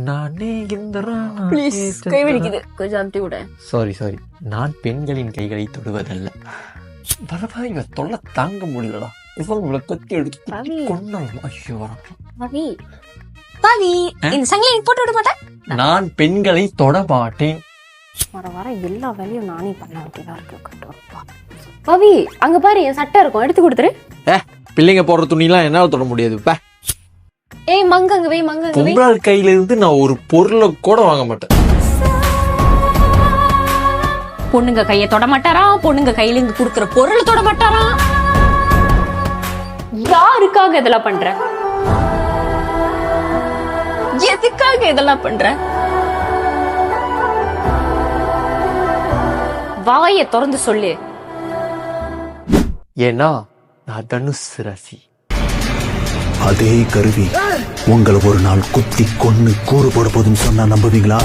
நானே கை வெடிக்குது, கொஞ்சம் அமுத்தி விட. சாரி நான் பெண்களின் கைகளை தொடுவதல்ல. வரவா இவ தொல்லை தாங்க முடியலடா. இவங்களை கத்தி எடுத்து கொண்டாங்க. ஐயோ பாவி பாவி, இந்த சங்கிலி போட்டு விட மாட்டேன். நான் பெண்களை தொட மாட்டேன். வர எல்லா வேலையும் நானே பண்ண வேண்டியதா இருக்கு. பாவி, அங்க பாரு என் சட்டை இருக்கும், எடுத்து கொடுத்துரு. பிள்ளைங்க போடுற துணிலாம் என்னால தொட முடியாது. ஏய் மங்கங்க வை, மங்கங்க வை. பொம்பளால் கையில இருந்து நான் ஒரு பொருளை கூட வாங்க மாட்டேன். பொண்ணுங்க கைய தொட மாட்டாரா, பொண்ணுங்க கையில இருந்து குடுக்கற பொருள் தொட மாட்டாரா? யாருக்காக இதெல்லாம் பண்ற? எதுக்காக இதெல்லாம் பண்ற? வாயை திறந்து சொல்லு. ஏன்னா நான் தனுஷ் ராசி. அதே கருவி உங்களை ஒரு நாள் குத்தி கொன்னு கூறு போட போதுன்னு சொன்னா நம்புவீங்களா?